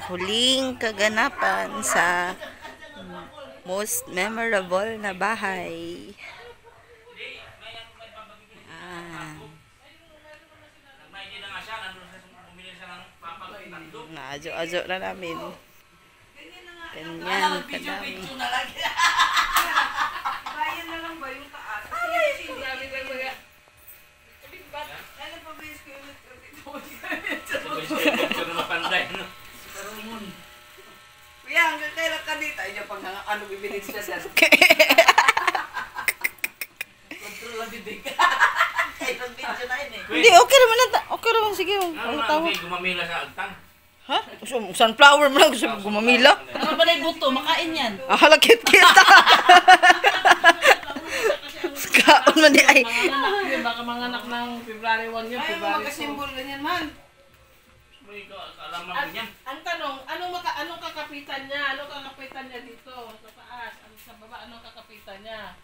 huling kaganapan sa most memorable na bahay. Naajo-ajo na namin. Ganyan kadami. Bayan na lang ba yung taas? Kuya, hanggang kailan ka dito? Ay, pag ano bibili siya dyan. Kontrol lang bibig. Kailang video na yun eh. Hindi, okay naman na. Okay naman, sige. Ano tawag? Gumamila sa agtang. Ha? Sunflower mo lang gusto gumamila? Ano ba na yung buto? Makain yan. Ah, halakit kita. Kaon man di ay. Baka manganak ng February 1 yun. Ay, magkasimbol ganyan man. Ang tanong, anong kakapitan niya? Anong kakapitan niya dito? Sa taas? Sa baba, anong kakapitan niya?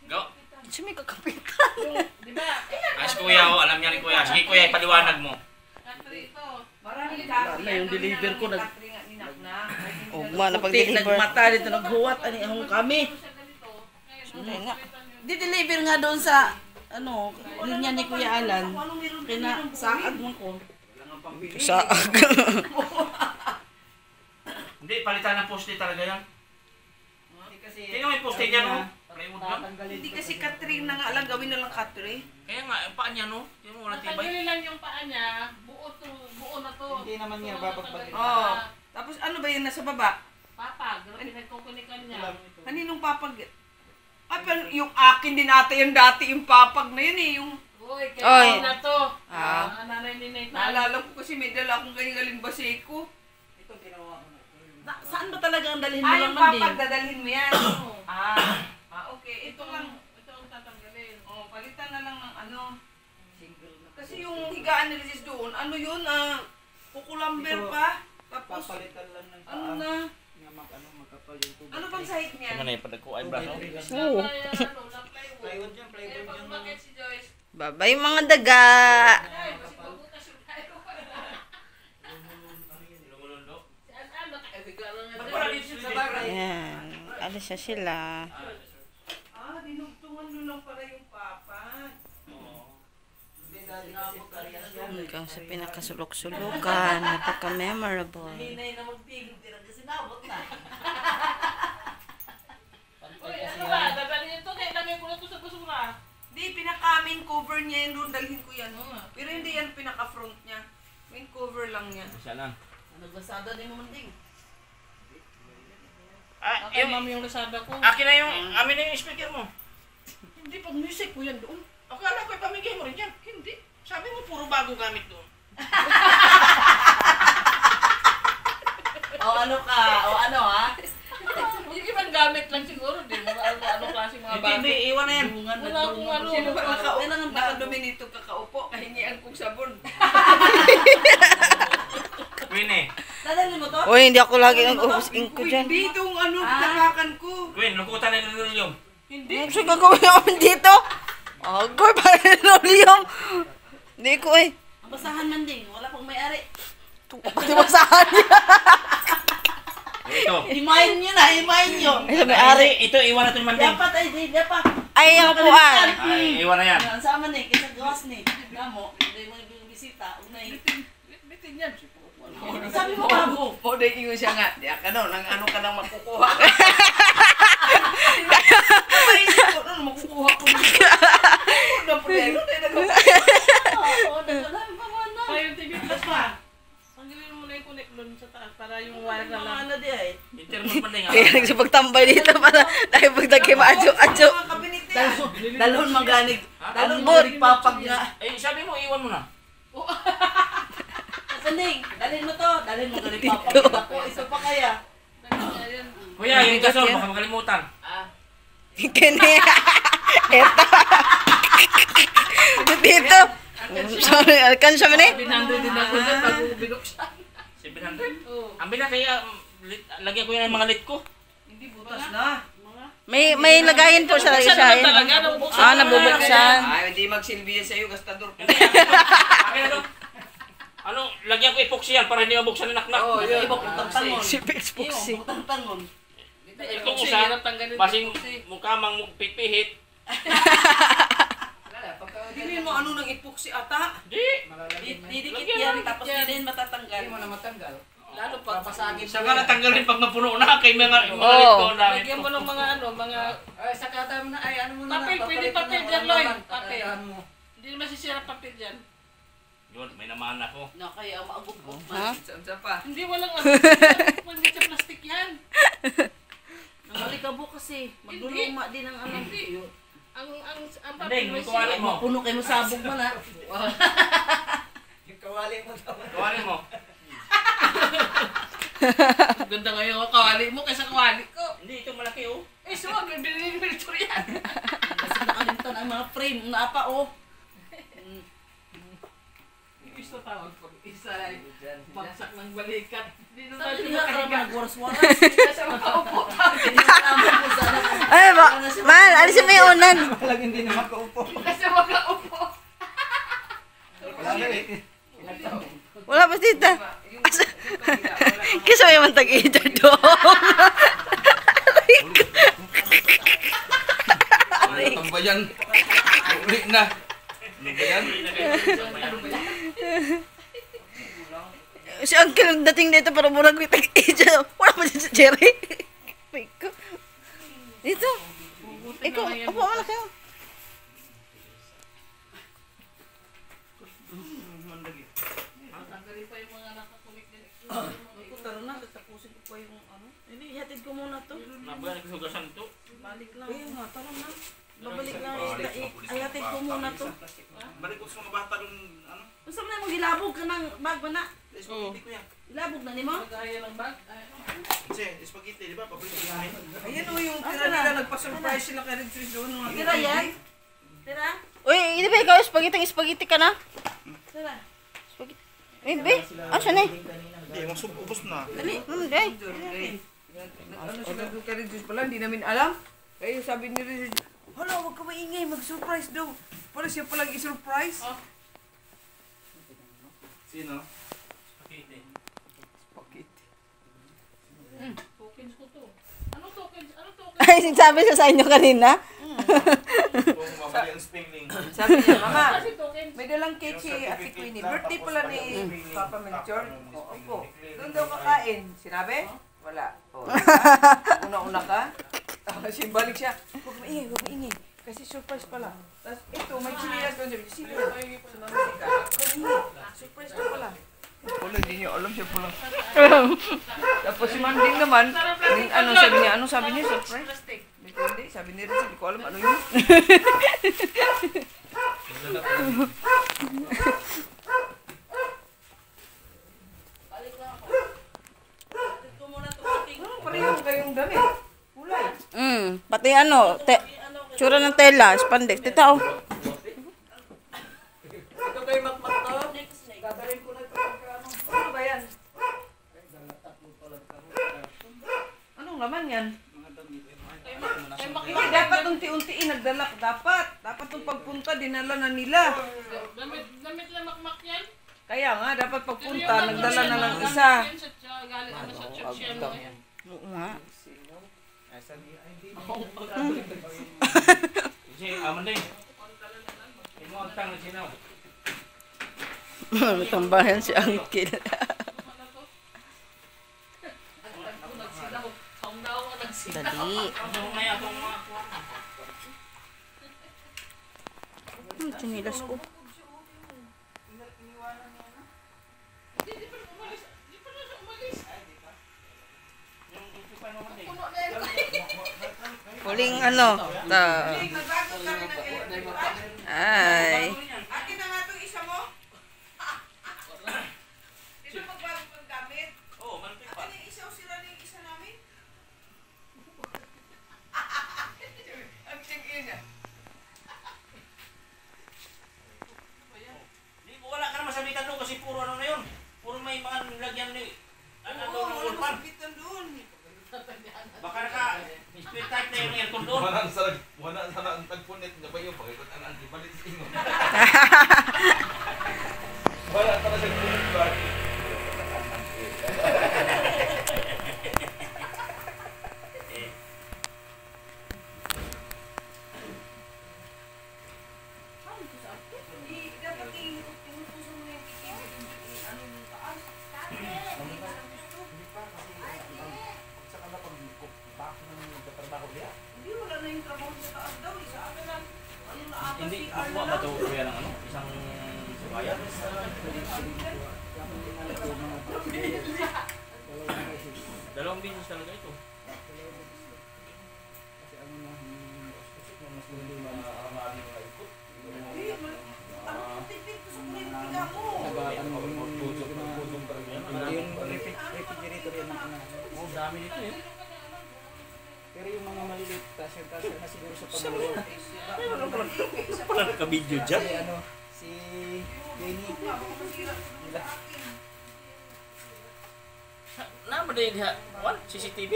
Go. Saan may kakapitan? Di ba? Ay, si kuya, oh, alam niya ni kuya. Sige kuya, ipaliwanag mo. Katri ito. Maraming na yung deliver ko nag Ugma na pag-deliver. nagmata dito naghuwat ani ahong kami. Di-deliver nga doon sa ano, linya ni Kuya Alan. Kina saag mo ko. Sa Hindi, palitan ng poste talaga yan. Tingnan mo yung poste niya, no? Plywood lang. Hindi kasi Katri na nga lang, gawin na lang Katri. Kaya nga, yung paa niya, no? Tingnan mo, walang tibay. Tanggalin lang yung paa niya, buo na to. Hindi naman niya babagbagin. Oo. Tapos ano ba yun nasa baba? Papag, pinagkukunikan niya. Kaninong papag? Ay, pero yung akin din ata yung dati yung papag na yun eh. Yung... Uy, Oy. kaya na to. Ah. Nanay ni Nathan. Naalala ko kasi may dala akong galing baseko. Ito ginawa ko na. Saan ba talaga ang dalhin mo Ah, lang yung man papag din? dadalhin mo yan. Okay. Ito lang. Ito ang tatanggalin. Oh, palitan na lang ng ano. Single na. Kasi yung higaan ni Regis doon, ano yun, kukulamber pa. Tapos, Papalitan lang ng ano paa. na, Nga makapal yung tubig. ano bang sahig niya? Ano yung padag ko ay braso? Oo. Plywood yan, plywood Kaya pag yan. umakit si Joyce, Babay mga daga. ay, kasi mabukas yung tayo. Lumulundo. Si An-An, nakaibiga lang yan. Ba't wala dito sa bagay? Ayan. Alis na sila. Dinugtungan nun lang pala yung papag. Hanggang sa pinakasulok-sulukan. Napaka-memorable. Hinay na magpigil, tira kasi nabot na. Uy, ano ba? Dadalhin ito, ilagay ko na ito sa basura. Di, pinaka-main cover niya yun doon, dalhin ko yan. Pero hindi yan pinaka-front niya. Main cover lang yan. Siya lang. Nagbasada din mo man din. Ah, Kay mami yung Lazada ko. akin na yung, amin na yung speaker mo. Hindi, pag music mo yan doon. Akala ko ipamigay mo rin yan. Hindi. Sabi mo puro bago gamit doon. O ano ka? O ano ha? Yung ibang gamit lang siguro, di mo ano klase mga bago. Hindi, iwan na yan. Wala akong ano. Sino ba Kailangan bago. nakadumi nito kakaupo? Kahingian kong sabon. Queen eh. Dadalhin mo to? Uy, hindi ako lagi ang ubus-ing ko dyan. Hindi itong ano, takakan ko. Queen, lukutan na yung yung. Ano siya gagawin namin dito? Agor pa rin ulyong. Hindi ko eh. Ang basahan man din. Wala pang may-ari. Pati masahan niya. Ito. Himayin nyo na, himayin nyo. Ay, sa may-ari. Ito, iwan natin man din. Dapat ay, di, dapat. Ay, ang upuan. Ay, iwan na yan. Ang sama ni, kisa gawas ni. Gamo, hindi mo yung bisita. Unay. Bitin yan. Sabi mo bago. O, dahil ingo siya nga. Di ka no, nang ano ka nang makukuha. Maisip ko, ano, makukuha ko nito. Ano na problema? Oo, nagkalabi pa mo na. Kaya yung TV Plus pa. Tanggalin mo na yung connect doon sa taas para yung wire na lang. Ano di ay? Internet man din nga. Kaya nagsipagtambay dito para dahil pagdagay maadyo-adyo. Mga kabinet na yan. Dalhon maganig. Dalhon Ambot. maganig papag nga. Eh, sabi mo, iwan mo na. Sanding, dalhin mo to. Dalhin mo maganig papag. Ako, isa pa kaya. Ayan. Kuya, yung gasol, baka makalimutan. Kini. Eto. Dito. Sorry, alkansya mo ni? 700 din ako dyan bago binuksan. 700. Oo. Ang bina kaya, lagyan ko yan ng mga lit ko. Hindi butas na. May lagayin po sa Buksan naman isahin. talaga. Nabubuksan. Ah, nabubuksan. Ay, hindi magsilbi yan sa'yo, gastador. Akin na to. Ano, lagyan ko epoxy yan para hindi mabuksan ng naknak. Oh, yun. Ibang utang tangon. Si Pixpuxi. Ibang utang tangon. Itong usa, basing mukha mang pipihit. Hindi mo ano nang epoxy ata. Di. Didikit yan, tapos di din matatanggal. Hindi mo na matanggal. Lalo pag Papasagin Saka natanggalin pag napuno na kay mga Oo. ito na. lagyan mo ng mga ano, mga Ay, saka tayo na, ay, ano mo na. Papel, pwede papalitan papel mo dyan, ng Loy. laman, Papel. papelahan mo. hindi masisira papel dyan. Yun, may naman ako. Na kaya maagupot Ha? man. Saan pa? Hindi walang ano. Hindi sa plastic yan. Nangalikabo kasi. Magluluma din ang ano. Hindi. Ang Hindi, papel yung may tuwali mo. Puno kayo sabog man ha. Yung kawali mo daw. Tuwali mo. Ganda ngayon ang kawali mo kaysa kawali ko. Hindi, ito malaki oh. Eh, so, bibili ni Victor yan. Kasi nakalimtan ang mga frame na apa oh. Gusto tawag pag isa ay bagsak ng balikat. Hindi na Sabi tayo niya para makahiga. magwaras-waras. Kasi makaupo tayo. Tama ko sana. Ay, man, alisin mo yung unan. Walang hindi na makaupo. Kasi makaupo. Wala pa dito. Kasi may mantag-ita doon. Ang bayan. Uli na. Ano ba yan? Si Uncle ang dating dito para murag may tag-ita. Wala pa dyan si Jerry. Ay ko. Dito. Ikaw, upo ka na kayo. Tanggalin pa yung mga nakakunik din. Ako taro na, tatapusin ko pa yung ano. Hindi, ihatid ko muna to. Nabuyan ko hugasan ito. Balik lang. Ayun nga, taro na. Babalik lang. Ihatid ko muna to. Balik ko sa mga bata dun, ano? Basta mo na mong gilabog ka ng bag ba na? Spaghetti ko yan. Ilabog na ni mo? Magkaya ng bag. Kasi, spaghetti, di ba? Paborito ko yan. Ayan o yung tira nila. Nagpa-surprise sila kay Regis doon. Tira yan? Tira? Uy, hindi ba ikaw spaghetti ka na? Tira. Spaghetti. Maybe. Asa na eh? Hindi, ubos na. Hindi. Ano sila doon kay Regis pala. Hindi namin alam. Kaya sabi ni Regis, hala, huwag ka maingay. Mag-surprise daw. Para siya palang i-surprise. Sino? Spaghetti. Tokens ko to. Anong tokens? Anong tokens? Ay, sinasabi siya sa inyo kanina. Kung mabali ang spingling. Sabi niya, mama, Kasi tokens. may dalang cake si Ate Queenie. Birthday pala ni Papa Melchor. Opo. Doon daw kakain. Sinabi? Wala. O, una-una ka. Kasi balik siya. Huwag maingay, huwag maingay. Kasi surprise pala. Tapos ito, may chinilas doon. Sabi, sino? Sumamit ka. Surprise ka pala. Wala, hindi niyo alam siya pala. Tapos si Manding naman, anong sabi niya, surprise? Plastic. Hindi, sabi ni Rizal, hindi ko alam ano yun. Ihatid ko muna to. Ating Parehong kayong damit. Kulay. Pati ano, tsura ng tela, spandex. Tita, oh. Ito kayo makmak to. Gagawin ko na ito. Ano ba yan? Anong laman yan? Hindi, dapat unti-untiin nagdala. Dapat yung pagpunta, dinala na nila. Damit lang makmak yan. Kaya nga, dapat Pero pagpunta, yung nagdala na ng gamit isa. yan galing naman sa church yan. Oo nga. Kasi, Manday. Imo ang tang na sinaw. Tambahan si Uncle. Dali. Ano may akong mga Chinilas ko. Huling ano? Ay. Akin na nga itong isa mo. Dito magbago ng gamit. Oo, malapit pa. Yung isa o sila na yung isa namin. Ang tingin niya. Wala ka naman sabitan doon kasi puro ano na yun. Puro may mga lagyan ni ano Oo, doon ng wala ulpan. masakitan doon. Baka naka-split type na yung aircon doon. Wala sana ang tagpunit na ba yung pakikot ang antibalit sa inyo. Wala ka na sa punit ba? Hindi, makuha ba ito kuya ng ano? Isang subayan? Dalawang business talaga ito. Yung refrigerator yan ang Oh, dami nito eh. pero yung mga maliliit, tasyo na siguro sa pamilya. Wala naka-video dyan. Si ano, si Jenny. Nama din diha. Wan, CCTV.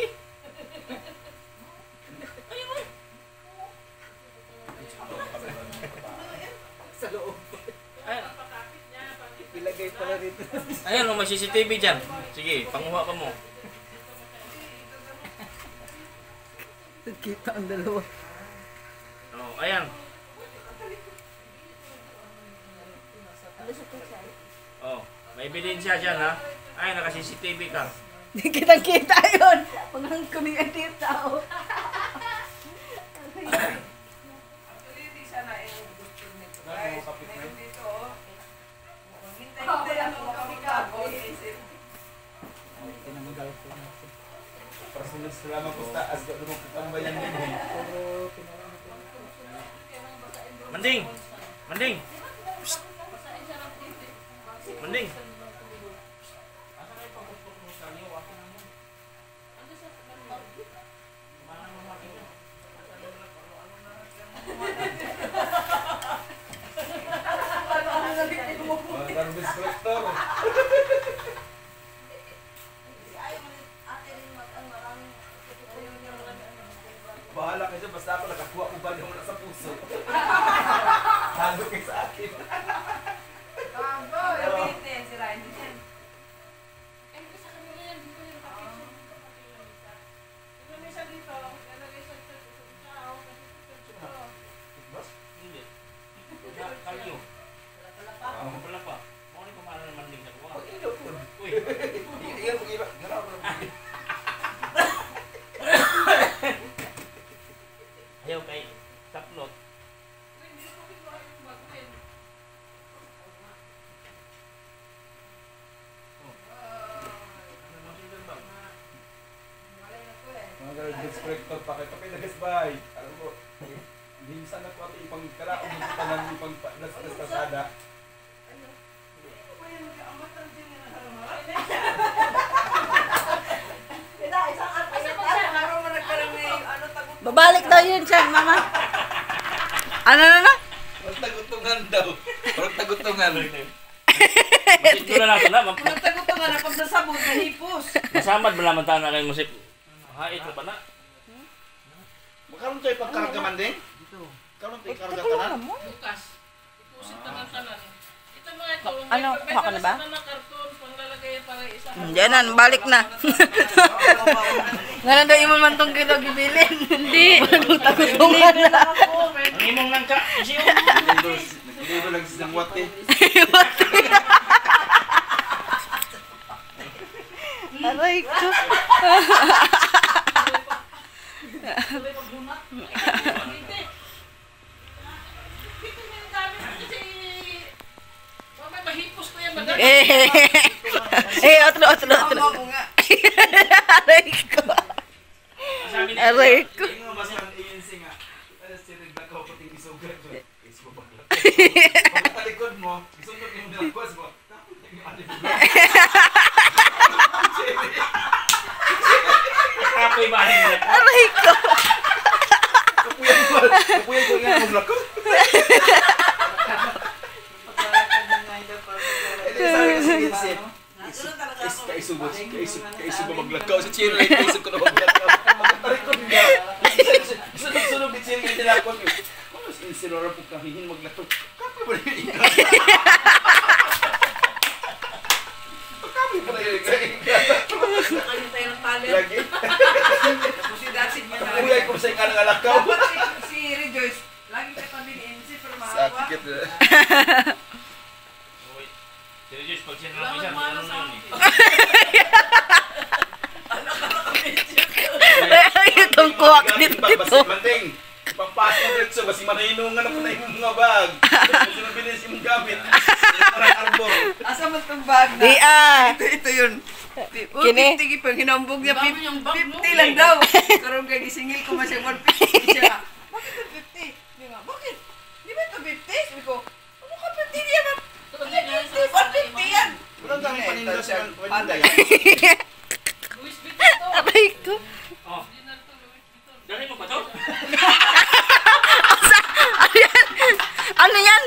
Sa loob. Ayan. Ilagay pala rito. Ayan, may CCTV dyan. Sige, panguha ka mo. Kita ang dalawa. Oh, ayan. Oh, may ebidensya dyan ha. Ay, naka-CCTV ka. Hindi kitang-kita yun. Pangang kumiyan dito. Hindi sana yung gusto nito. Guys, meron dito, oh. Hintay-hintay ako makapikago. Tinanggal ko natin. Personal salamat po sa as doon mo tambayan din. Manding! Manding! Psst. Manding! Mga garbage collector. Bahala kayo basta ako nakakuha ko ba yung nasa puso. Tago kayo sa akin. Bago, yung meeting, si Ryan din. Hindi. Kalyo. Wala pa. Mau ni kemana ng manding na kuha? Uy. Iya po iba. Ganaw ko. Ayaw kay saplot. Mga garbage collector pa kayo. Kapag nagasbay. Alam mo, minsan na po ito ipang kalaong yung tanan ipang nas kasada. Babalik daw yun siya, mama. Ano na? Parang tagutungan daw. Parang tagutungan. Masit ko na lang na. Nagtagot ka nga na pag nasabog, nahipos. Masamad ba naman tayo na kayo musip? Hait na ba na? Magkaroon tayo pagkarga man din? Karoon tayo karga tanan? Bukas. Ipusin tanan-tanan. Ito mga ito. Ano, kuha ka na ba? May karton, panglalagay para isa. Diyan na, balik na. Nga daw yung mamantong kilo gibilin. Hindi. Tagutungan na. Ang imong lang ka. Isiyo. Naglilibo lang silang wate. Aray ko. Mamay, mahipos ko yan. Otro. Aray ko. Sabi ni Aray ko. Hindi mo basta ang ANC nga. Sinig na ko puting isugat mo. Isugat mo bakla. Pag talikod mo, isugat yung nilagwas mo. Kapoy ba rin? Aray ko. Kapuyan ko nga ang lako. Sabi ko si Vincent, kaisubot maglakaw. Si Chiro ay kaisub ko na maglakaw. Magtalikod nga. Sunod-sunod ni Chiro yung tinakot. Si Insilora po kahihin maglakaw. Kapoy ba rin ikaw? Kapoy ba rin ikaw? Nakahintay ng talent. Lagi. Tapos si Dasid niya na. Kapuyay ko sa nga ng alakaw. Dapat si Rejoice, lagi ka tabi ni MC pero maawa. Bakit? Serius, pag siya namin siya, ano na yun Itong kuha ka dito. Manding, pagpasok ng dito, basi manahinungan ako na yung mga bag. Kasi mabilis yung gamit. Parang arbor. Asa mo itong bag na? Di ah. Ito yun. Kini? 50 pag hinambog niya, Dami yung bag mo. 50 lang daw. Karoon kaya gisingil ko masya 150 siya. Bakit ito 50? Di nga, bakit? Di ba ito 50? Sabi ko, ano ka 50 niya ba? 150 yan. Walang dami paninda siya. Luis Vuitton to. Aray ko. Oh. Dali mo ba to? Ano yan?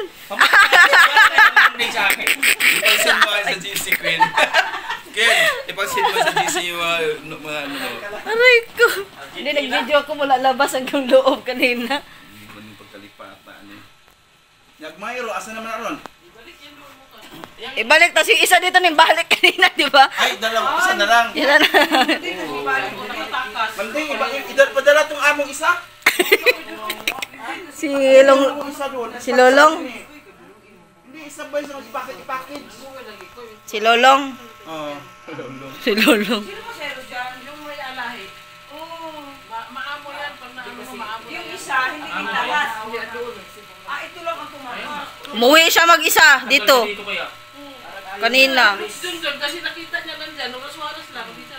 Hindi sa akin. Ipansin mo sa GC, Queen. Ken, ipansin mo sa GC yung mga ano. Aray ko. Hindi, nag-video ako mula labas hanggang loob kanina. Hindi mo yung pagkalipatan eh. Nagmayro, asa naman aron? Ibalik tas yung isa dito ning balik kanina, di ba? Ay, dalawa, isa na lang. Yan na. Manding, padala tong among isa. Si Long. Among isa doon. Si Lolong? Hindi, isa ba yung package? Si Lolong. Oo. Lolong. Si Lolong. Sino ba sa'yo dyan? Yung may alahi. Oo. Maamo yan. Pag naamo mo, maamo Yung yan. isa, hindi kinalas. Ito lang ang tumakas. Umuwi siya mag-isa dito. Dito kaya. Kanina. Doon, kasi nakita niya nandyan. Oras-oras lang. Hindi siya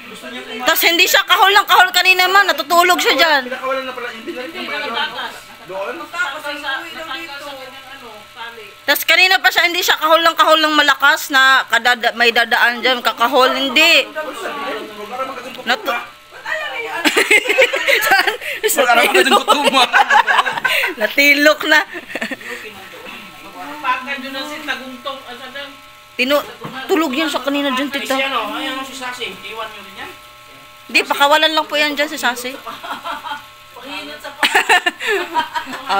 Gusto niya kumain. Tapos hindi siya kahol ng kahol kanina man. Natutulog siya dyan. Pinakawalan na pala yung binalik Hindi ng ka mayroon. natakas. Doon? Tapos ay Natanggal uwi lang dito. sa kanyang tali. Tapos kanina pa siya hindi siya kahol ng malakas na may dadaan dyan. Kakahol. Hindi. Para magkatong Natu- kutuma. Para magkatong kutuma. Natilok na. Pakan yun ang tagungtong. Asa lang. Tulog yan siya kanina dyan, Ay, tita. si ano? Ay, ano si Sasing? Iwan nyo rin yan? Hindi, pakawalan lang po yan dyan si Sasi. Panghinat sa paa.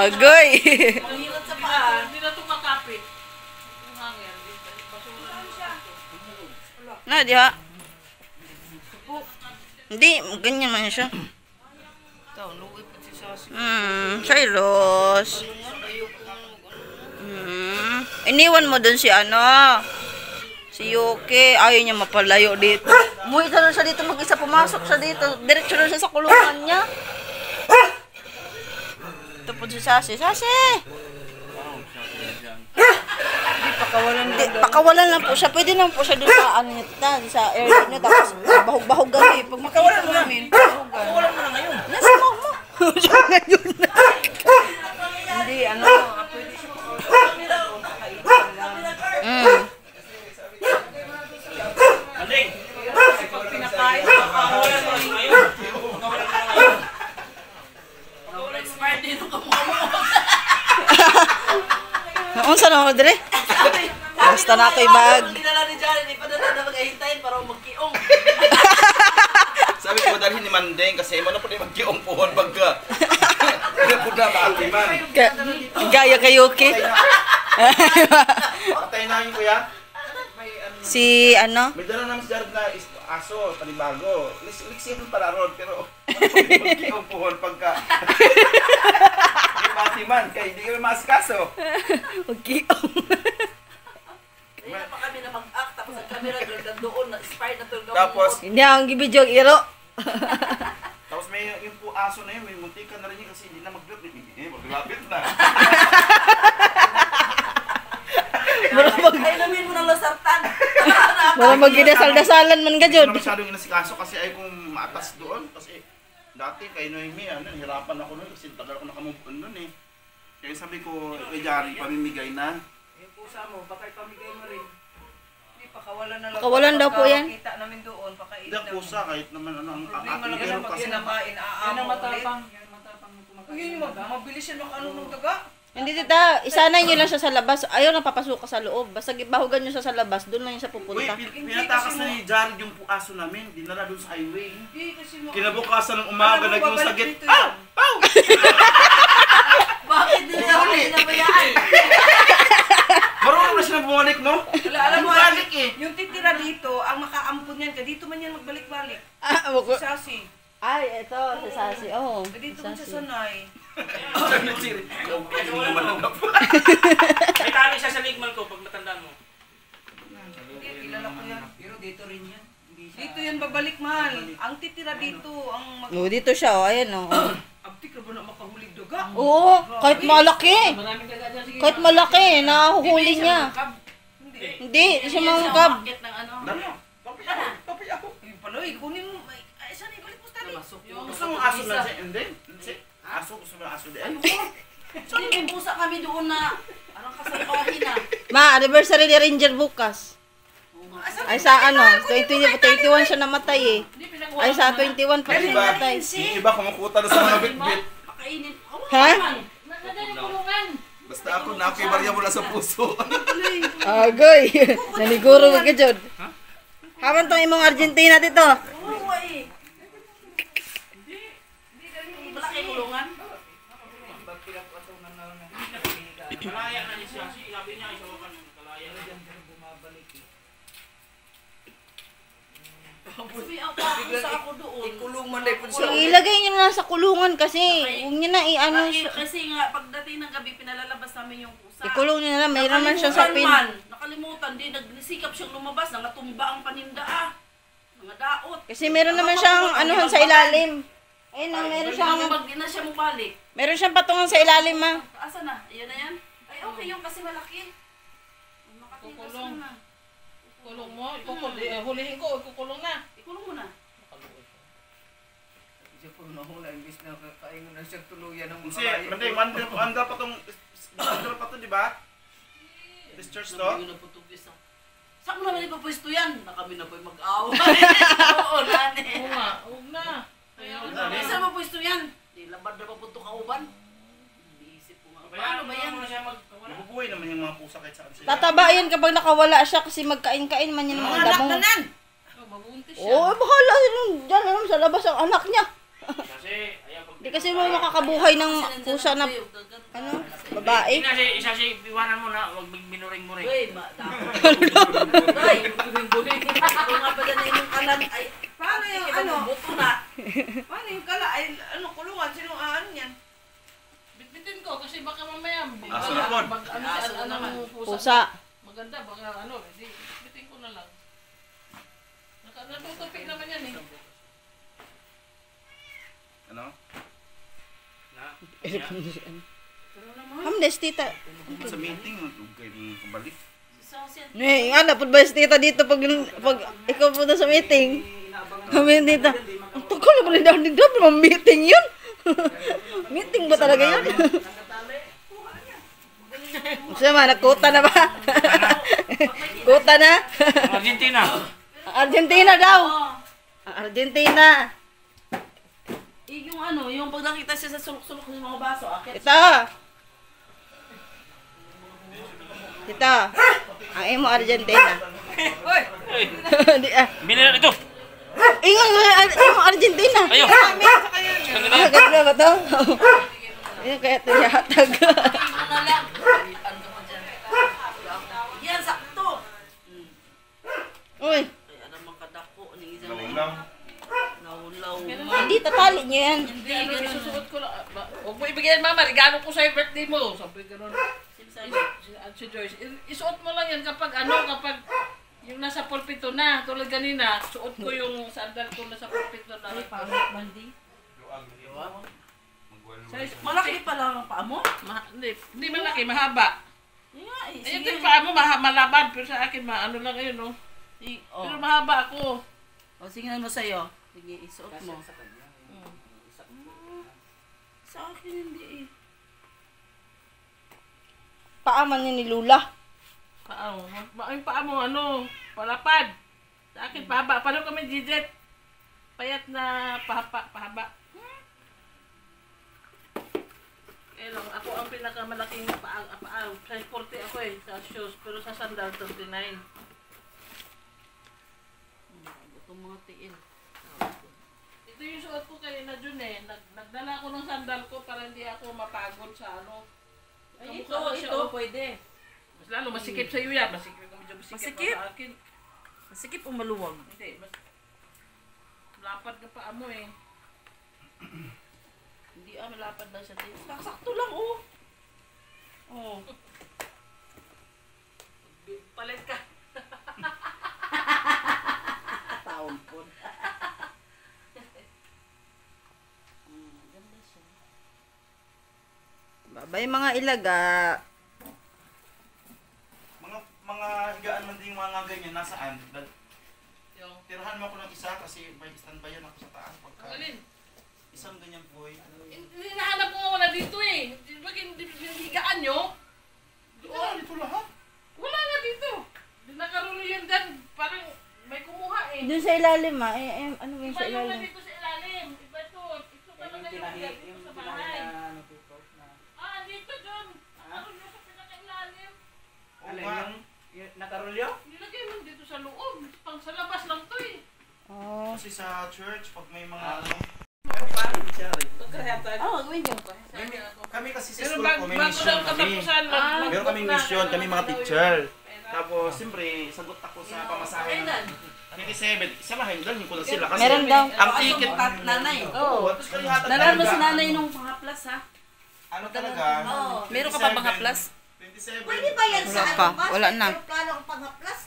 Agoy. Panghinat sa paa. Hindi na ito makapit. Yung hangin. Basura. Na, di ha? Hindi, ganyan man siya. Cyrus. Iniwan mo dun si ano? Si Yuki. Ayaw niya mapalayo dito. Umuwi ka siya dito mag-isa. Pumasok siya dito. Diretso na siya sa kulungan niya. Ito po si Sasi. Sasi! Pakawalan lang po siya. Pwede lang po siya doon sa ano niya, sa area niya. Tapos bahog-bahog gabi. Pag Pakawalan mo namin. Pakawalan mo na ngayon. nasa mo. Siya ngayon na. Hindi, ano, pwede siya Manding! pinakain. Pakawalan mo rin ngayon. Pakawalan mo na ngayon. Expired din ang kamukha mo. Noon sa naman, Dre? Basta na ako bag. Dinala ni Jaren, ipadala na mag-ahintayin para magkiong. Sabi ko dalhin ni Mandeng kasi mo na po ni magkiong puhon pagka. Ano po na maatiman. Gaya kay Yuki. Patay na yun kuya. Si ano? May dala naman si Jared na aso, panibago. Liksihan pala ron, pero magkiong puhon pagka. Hindi maatiman, kaya hindi kami maasikaso. Magkiong. Kaya pa kami na mag-act, tapos ang camera doon, na-expired na tulog. Tapos, Hindi ang gibidyo ang iro. tapos may yung po aso na yun, may muntikan na rin yun kasi hindi na maglapit. Maglapit na. Ay, namin mo ng lasartan. Wala magidasal-dasalan man ka, Hindi Jod. na masyadong inasikaso kasi ay kung maatas doon. Kasi dati kay Noemi, hirapan ako noon kasi tagal ko nakamove on noon eh. Kaya sabi ko, kay Jari, pamimigay na. Yung pusa mo, baka ipamigay mo rin. Hindi, pakawalan na lang. Pakawalan daw po yan. Kita namin doon, pakain Hindi ang namin. pusa, kahit naman ano ang Problema lang pero yan pag kasi kinakain, Yan aamo ang ulit. matapang. Yan ang matapang na kumakain. Yun, mabilis yan makaano ng daga. Hindi, tita. Isanay nyo lang siya sa labas. Ayaw na papasok ka sa loob. Basta bahugan nyo siya sa labas. Doon lang siya Uy, pupunta. pinatakas na ni Jared yung aso namin, dinala doon sa highway. Hindi, kasi mo. Kinabukasan ng umaga, Alam mo, naging babalik sagit. dito yan. Ow! Bakit din ako pinabayaan? Marunong na siya bumalik, no? Wala, alam mo, Balik eh. yung titira dito, ang makaampun yan, dito man yan magbalik-balik. Ah, Si Sasi. Ay, ito. Si Sasi. Oh, Dito si man siya Sasi. sanay. Sabi ni Chiri, okay naman ang gapa. May tali siya sa ligman ko pag matandaan mo. Hindi, kilala ko yan. Pero dito rin yan. Hindi siya. Dito yan babalik, mahal. Ang titira dito, ang mag... Oh, dito siya, oh. Ayan, oh. Abtik na ba na makahulig daga? Oo, kahit malaki. Maraming daga dyan. Sige. Kahit malaki, nahuhuli niya. Hindi. Hindi, siya mangkab. Bakit ng ano? Papi ako. Yung paloy, kunin mo. Ay, saan ibalik mo tali? Namasok yung... Gusto mong aso na siya? Hindi. Aso, gusto mo ng aso din. Hindi, may pusa kami doon na... Anong kasalbahin na? Ma, anniversary ni Ranger bukas. Ay sa ano, 21 siya namatay eh. Hindi pinagawa. Ay sa 21 pa siya Yung iba, namatay. yung iba kumukuta na sa mga bit-bit. Pakainin. Ha? Nandiyan yung kulungan. Basta ako, nakibarya mula sa puso. Agoy, naniguro ka dyan. Haman tong imong Argentina dito. Oo, eh. Malaki kulungan. Kalaya na niya siya. Sabi niya, isa ko kalaya na dyan. Sabi ako, pusa ako doon. Ikulong man na po siya. Ilagay niyo na sa kulungan kasi. Huwag niyo na i-ano. Kasi nga, pagdating ng gabi, pinalalabas namin yung pusa. Ikulong niyo na, mayroon man siya sa pin. Nakalimutan din, nagsikap siyang lumabas, nangatumba ang paninda mga daot. Kasi meron naman siyang anuhan sa ilalim. Ayun na, meron siyang, Pag di na siya mabalik. meron siyang patungan sa ilalim, ma. Asa na? Ayan na yan? Ay, okay yung kasi malaki. Makatigas Kukulong. na. Kulong mo. Hulihin ko. Kukulong na. Ikulong mo na. Siya po nahula, imbis na kaingon na siya tuluyan ng Kasi, manding, manda pa tong, manda pa to, di ba? This church to? Sabi ko na putugis ah. Saan mo naman ipapwesto yan? Na kami na po'y mag-away. Oo, nani. Oo nga. Huwag na. Ay, saan mo pwesto yan? Di labad na papunto kauban. Iisip ko nga. Paano ba yan? Nabubuhay naman yung mga pusa kahit saan sila. Tataba yan kapag nakawala siya kasi magkain-kain man yan ng mga damo. Oh, mabuntis siya. Oo, bahala yun. Diyan naman sa labas ang anak niya. Kasi, ayaw pag... Hindi kasi mo makakabuhay ng pusa na, ano, babae. Isa si iwanan mo na, huwag binuring-muring. Uy, Uy, buling-buling. Kung nga pa dyan na yung kalan, ay, Paano yung ano? ano? Buto na. Paano yung kala? Ay, ano, kulungan? Sino ano yan? Bitbitin ko kasi baka mamaya. Aso na po. Ano pusa. Pusa. Maganda. Baka ano. Hindi. Bitbitin ko na lang. Natutupi naman yan eh. Ano? Hamdes, tita. Sa meeting, kayo yung kabalik. Nee, nga na, ba si tita dito pag ikaw punta sa meeting? Kami tita, ang tagal na ba rin daw, hindi daw meeting yun. Meeting ba talaga yun? Sama, nagkuta na ba? Kuta na? Argentina. Argentina daw. Argentina. Yung ano, yung pag nakita siya sa sulok-sulok ng mga baso, akit. Tita. Tita. Ang imo Argentina. Uy! Di ah. Binila ito. Ingon imo Argentina. Ayo. Ah, ganda ba to? Ayun kaya ito yatag. Tingin mo na lang. Ano mo dyan? Yan, sakto. Uy, Kaya naman kadako. Ano yung Naulam. Naulaw. hindi tatali niyo yan. Hindi, ano, susuot ko lang. Huwag mo ibigay mama, regalo ko sa'yo birthday mo. Sabi gano'n. Si Joyce, isuot mo lang yan kapag kapag yung nasa pulpito na, tulad kanina, suot ko yung sandal ko nasa pulpito na. Ay, pangit mandi. Malaki pa lang ang paa mo? Hindi malaki, mahaba. Yeah, eh. Ayun Sige. din paa mo, malabad, pero sa akin, ano lang yun, no? Pero mahaba ako. O, sige na mo sa'yo. Sige, isuot mo. Sa akin hindi eh. Paaman niya ni Lula. Paa mo, yung paa mo, palapad. Sa akin, pahaba. Paano kami, Gijet? Payat na pahaba. Eh lang, ako ang pinakamalaking paa. Size 40 ako eh, sa shoes. Pero sa sandal, 39. Itong mga tiil. Ito yung suot ko kanina dun eh. Nagdala ko ng sandal ko para hindi ako mapagod sa Ay, Kamukha na siya, ito, pwede. Mas lalo, masikip sa iyo yan. Masikip Masikip? sa akin. Masikip o maluwag? Hindi, lapad ka pa mo eh. Hindi malapad lang siya. Sakto lang, oh. Oh. Palit ka. Taon po. Babay mga ilaga. Mga higaan man din mga ganyan, nasaan? Yung, Tirahan mo ako ng isa kasi may standby yun ako sa taas. Pagka alin? isang ganyan po Hinahanap ko nga wala dito eh. Bakit higaan nyo? Ito lahat. Wala nga dito. Nakarulo yan dyan. Parang may kumuha eh. Doon sa ilalim ano ba yung Iba sa yung na ilalim? dito sa ilalim. Iba ito. Ito talaga yung dito Yung sa tinahi bahay. na ano po na. Dito John. Nakarulo sa pinaka-ilalim. Alin yung nakarulyo? Nilagay mo dito sa loob. Pang sa labas lang to eh. Oh. Kasi sa church, pag may mga ano, Gawin yun. kami kasi sa Pero school ko, may bago mission lang kami. katapusan. Meron kaming mission, kami mga teacher. Tapos, siyempre, sagot ako sa pamasahe ng 27. Isa lang, hindi ko na sila. Kasi Meron daw. ang ticket, Nanay. oo, tapos kayo hatag Nalaan mo talaga. si nanay nung pangaplas ha? Ano talaga? Meron ka pa pangaplas? 27. Pwede ba yan sa Wala pa. ano? Wala na. Aeroplano ang panghaplas?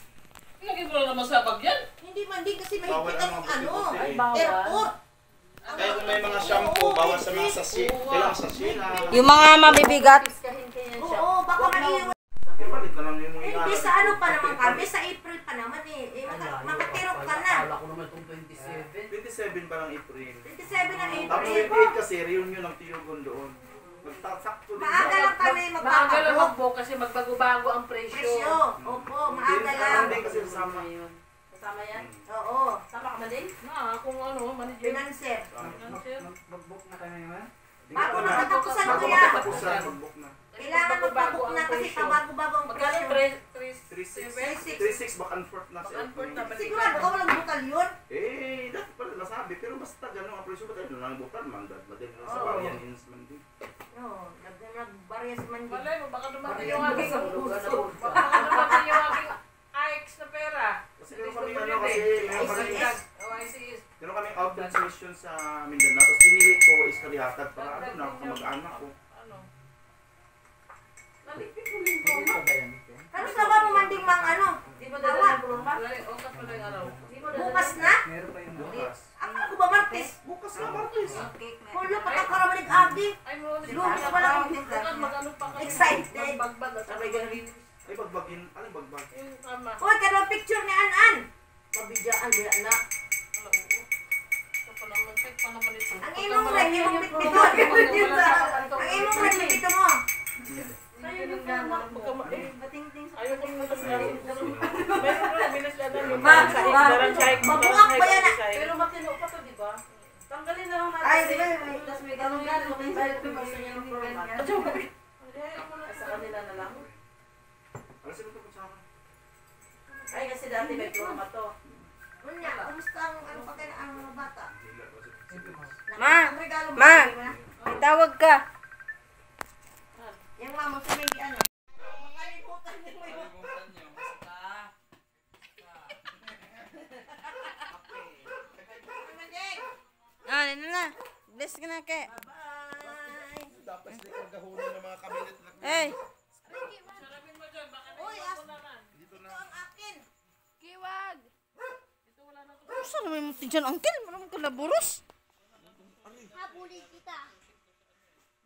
Lagi mo lang naman sa bag yan. Hindi man din kasi may Bawal higit ang ang mga ano. puti-puti. Airport. Kaya kung may mga shampoo, bawal sa mga sachet. Kailangan sachet na. Yung mga mabibigat. Oo, baka maiiwan. Pero bakit naman yung mga Hindi inaaral? sa ano pa naman kami, sa April pa naman eh. Makatiro ka na. 27 parang April. 27 ng Tapos April. 28 kasi reunion ng Tiyugon doon. Sakto din. Maaga lang kami Maaga lang magpapabok. magbo kasi magbago-bago ang presyo. Presyo. Opo, maaga lang. Hindi kasi kasama. Kasama yan? Oo. Sama ka man din? Kung ano, manager. Financer. Manager. Mag-book na kami naman. Bago nakatapusan Bago ko yan. magkatapusan, mag-book na. Kailangan magpabok na kasi pabago-bago ang Magkano presyo. 3-6 back and forth na siya. Sigurado ka walang bukal yun? Eh, dati pala nasabi. Pero basta gano'n ang presyo ba tayo? Nung nang-bukal, madali na sa Oo. varian ins man din. Oo, nagbarya si Mandy. Malay mo, baka dumating yung aking baka dumating yung aking AX na pera. Kasi meron kami ano kasi, meron kami ICS. meron kami outbound mission sa Mindanao. Tapos pinili ko is kalihatag para ano na kamag-anak ko. Ano? Nalipit mo din ko. Hindi pa ba yan? Ano sa ba mo manding mang ano? Di ba dala ng broma? Okat pa lang araw. Bukas na? Meron pa yung Bukas. Akala ko ba Martes? Bukas na, Martes. Kulo pa kakarabalig agi. Ay mo, Lunes pa lang ang Bukas mag-ano pa kayo. Excited. Bagbag at sabay ganun. Ay, bagbagin. Ano yung bagbag? Yung tama. Uy, kanong picture ni An-An. Mabidyaan, bila na. Wala, oo. Ito pa naman, check pa naman ito. Ang imong reg, imong pitpito. Ang imong reg, pitpito mo. Ayaw ko muna sa meron ko binasyadan yung Mabuak ba yan? pero matino pa to, di ba? Tanggalin na lang natin. Ay, di ba? Tapos may ganun yan, mag-invite ko gusto niya ng forma. Sa kanila na lang. Ano sino ito sa akin? Ay, kasi dati may forma to. Unya, kumusta ang ano pa kayo ang mga bata? Ma! Ang regalo mo, Ma! di ba? May tawag ka. Yung mama sa may ano. Makalimutan niyo mo yun. Ano na. Bless ka na, ke. Bye. Dapat sila kagahulong ng mga kabinet. Hey! Uy, ito ang akin. Saan naman yung tiyan, uncle? Maraming kalaburos. Habulin kita.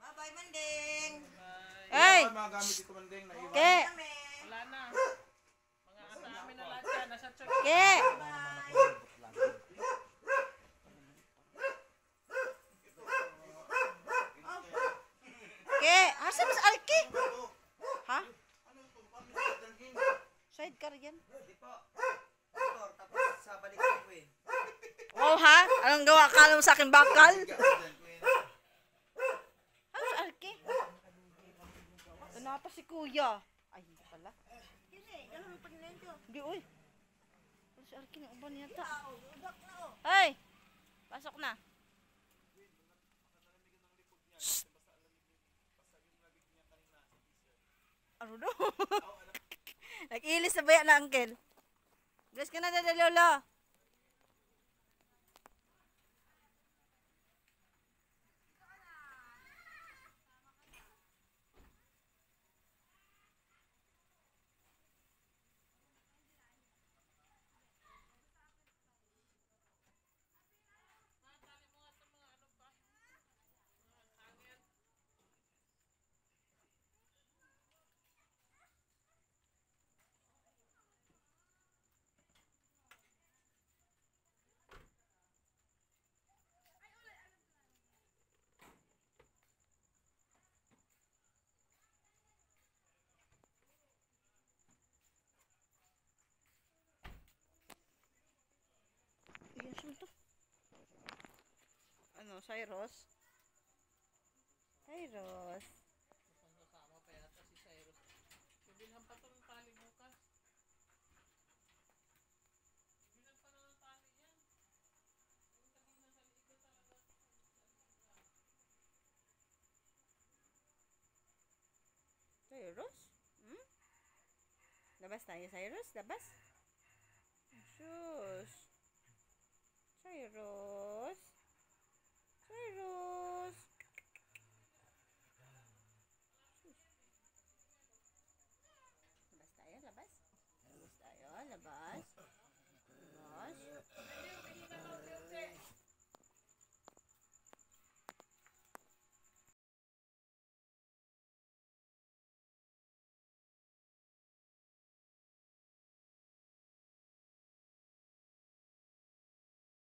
Bye-bye, Manding. Hey! Mga gamit ito man din na iwan. Ke! Wala na. Mga asa amin na lahat yan. Nasa church. Ke! Ke! Asan mas Alki? Ha? Sidecar yan. Wow ha? Anong gawa? Akala mo sa akin bakal? Ano si Alki? Ito na pa si kuya. Ay, hindi pala. Hindi, uy. Ano si Alki? Ang uban yata. Hey! Pasok na. Shhh! Ano daw? Nag-ilis na ba yan na, uncle? Bless ka na, Dada Lola. Saan to? Ano, Cyrus? Cyrus. Mukhang kasama pa yata si Cyrus. Bibilhan pa ito ng tali bukas. Bibilhan pa na ng tali yan. Yung kanina sa liiga talaga. Cyrus? Hmm? Labas tayo, Cyrus? Labas? Sus. Cyrus? Cyrus?